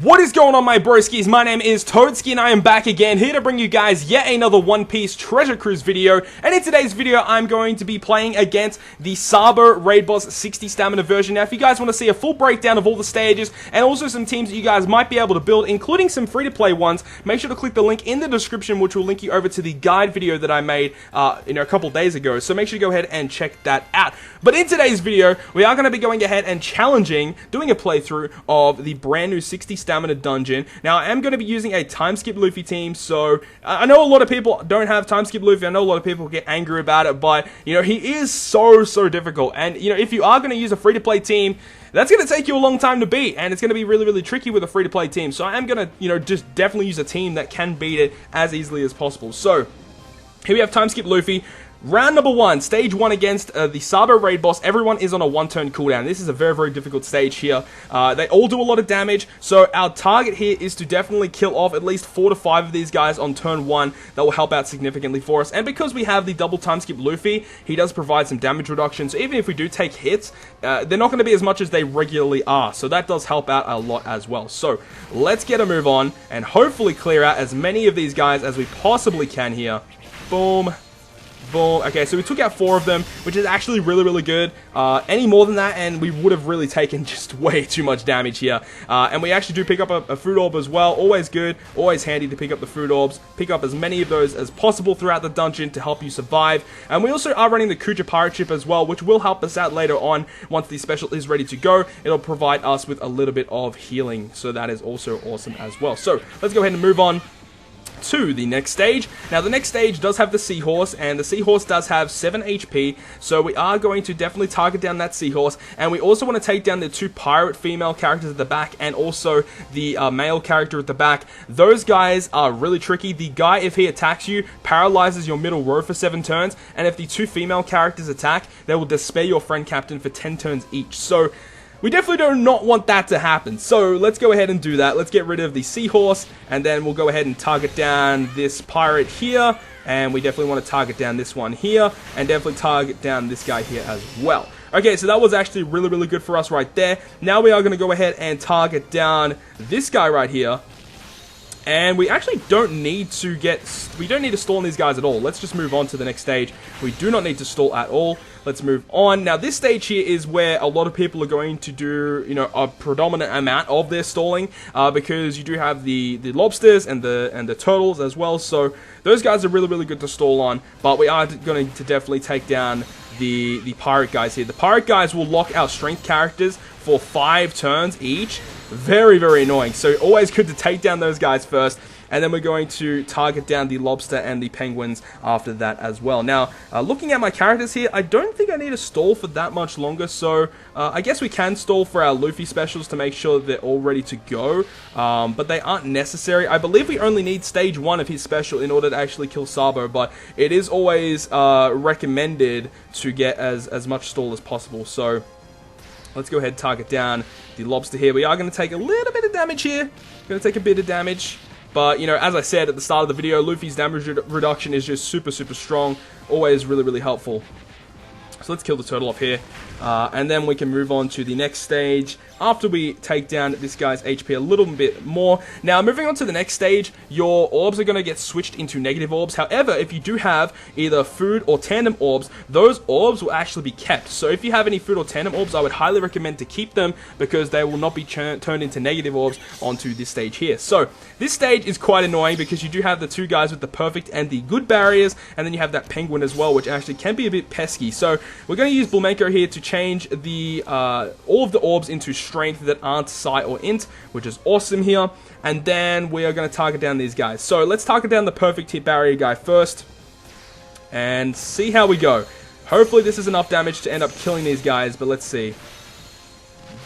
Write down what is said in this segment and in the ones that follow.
What is going on, my broskiis? My name is Toadski and I am back again, here to bring you guys yet another One Piece Treasure Cruise video. And in today's video, I'm going to be playing against the SABO Raid Boss 60 Stamina version. Now, if you guys want to see a full breakdown of all the stages, and also some teams that you guys might be able to build, including some free-to-play ones, make sure to click the link in the description, which will link you over to the guide video that I made a couple days ago. So make sure to go ahead and check that out. But in today's video, we are going to be going ahead and doing a playthrough of the brand new 60 Stamina dungeon. Now, I am going to be using a time skip Luffy team, so I know a lot of people don't have time skip Luffy. I know a lot of people get angry about it, but, you know, he is so difficult. And, you know, if you are going to use a free-to-play team, that's going to take you a long time to beat, and it's going to be really tricky with a free-to-play team. So I am going to, you know, just definitely use a team that can beat it as easily as possible. So, here we have time skip Luffy. Round number 1, stage 1 against the SABO Raid Boss. Everyone is on a 1-turn cooldown. This is a very difficult stage here. They all do a lot of damage, so our target here is to definitely kill off at least 4 to 5 of these guys on turn 1. That will help out significantly for us. And because we have the double time skip Luffy, he does provide some damage reduction. So even if we do take hits, they're not going to be as much as they regularly are. So that does help out a lot as well. So let's get a move on and hopefully clear out as many of these guys as we possibly can here. Boom. Boom. Okay, so we took out 4 of them, which is actually really good. Any more than that, and we would have really taken just way too much damage here. And we actually do pick up a food orb as well. Always good, always handy to pick up the food orbs. Pick up as many of those as possible throughout the dungeon to help you survive. And we also are running the Kuja pirate ship as well, which will help us out later on. Once the special is ready to go, it'll provide us with a little bit of healing. So that is also awesome as well. So let's go ahead and move on to the next stage. Now, the next stage does have the seahorse, and the seahorse does have 7 HP, so we are going to definitely target down that seahorse, and we also want to take down the 2 pirate female characters at the back, and also the male character at the back. Those guys are really tricky. The guy, if he attacks you, paralyzes your middle row for 7 turns, and if the 2 female characters attack, they will despair your friend captain for 10 turns each. So we definitely do not want that to happen. So let's go ahead and do that. Let's get rid of the seahorse, and then we'll go ahead and target down this pirate here. And we definitely want to target down this one here, and definitely target down this guy here as well. Okay, so that was actually really good for us right there. Now we are going to go ahead and target down this guy right here. And we actually don't need to stall on these guys at all. Let's just move on to the next stage. We do not need to stall at all. Let's move on. Now, this stage here is where a lot of people are going to do, you know, a predominant amount of their stalling, because you do have the lobsters and the turtles as well. So those guys are really good to stall on. But we are going to definitely take down the pirate guys here. The pirate guys will lock our strength characters for 5 turns each. Very annoying. So always good to take down those guys first, and then we're going to target down the lobster and the penguins after that as well. Now, looking at my characters here, I don't think I need to stall for that much longer, so I guess we can stall for our Luffy specials to make sure they're all ready to go, but they aren't necessary. I believe we only need stage 1 of his special in order to actually kill SABO, but it is always recommended to get as much stall as possible. So let's go ahead and target down the lobster here. We are going to take a little bit of damage here. Going to take a bit of damage. But, you know, as I said at the start of the video, Luffy's damage reduction is just super strong. Always really helpful. So let's kill the turtle off here. And then we can move on to the next stage after we take down this guy's HP a little bit more. Now, moving on to the next stage, your orbs are going to get switched into negative orbs. However, if you do have either food or tandem orbs, those orbs will actually be kept. So if you have any food or tandem orbs, I would highly recommend to keep them, because they will not be turned into negative orbs onto this stage here. So this stage is quite annoying because you do have the 2 guys with the perfect and the good barriers, and then you have that penguin as well, which actually can be a bit pesky. So we're going to use Bulmenko here to change the all of the orbs into strength that aren't Psi or Int, which is awesome here. And then we are going to target down these guys. So let's target down the perfect hit barrier guy first, and see how we go. Hopefully this is enough damage to end up killing these guys, but let's see.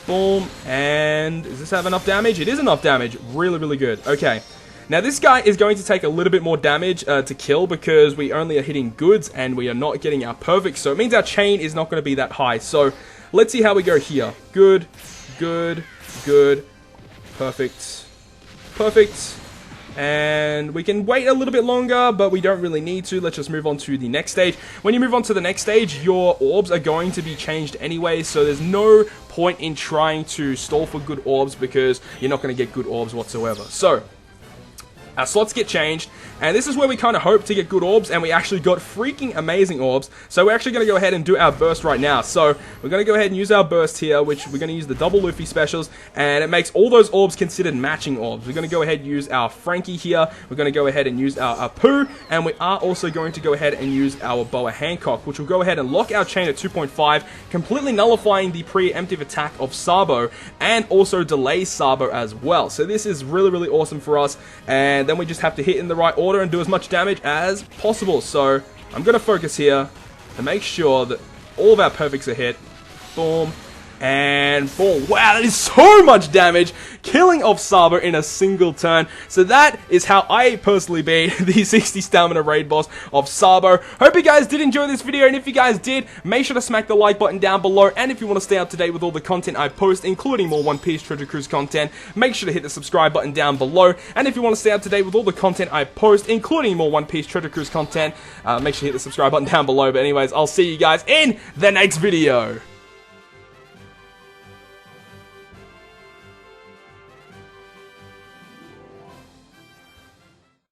Boom. And does this have enough damage? It is enough damage. Really good. Okay. Now, this guy is going to take a little bit more damage to kill, because we only are hitting goods and we are not getting our perfect. So it means our chain is not going to be that high. So let's see how we go here. Good. Perfect. And we can wait a little bit longer, but we don't really need to. Let's just move on to the next stage. When you move on to the next stage, your orbs are going to be changed anyway, so there's no point in trying to stall for good orbs because you're not going to get good orbs whatsoever. So our slots get changed, and this is where we kind of hope to get good orbs, and we actually got freaking amazing orbs. So we're actually going to go ahead and do our burst right now. So we're going to go ahead and use our burst here, which we're going to use the double Luffy specials, and it makes all those orbs considered matching orbs. We're going to go ahead and use our Frankie here. We're going to go ahead and use our Apu, and we are also going to go ahead and use our Boa Hancock, which will go ahead and lock our chain at 2.5, completely nullifying the preemptive attack of SABO, and also delay SABO as well. So this is really, really awesome for us, and then we just have to hit in the right order and do as much damage as possible. So I'm going to focus here to make sure that all of our perfects are hit. Boom. And boom. Wow, that is so much damage. Killing off SABO in a single turn. So that is how I personally beat the 60 stamina raid boss of SABO. Hope you guys did enjoy this video, and if you guys did, make sure to smack the like button down below. And if you want to stay up to date with all the content I post, including more One Piece Treasure Cruise content, make sure to hit the subscribe button down below. And if you want to stay up to date with all the content I post, including more One Piece Treasure Cruise content, make sure to hit the subscribe button down below. But anyways, I'll see you guys in the next video.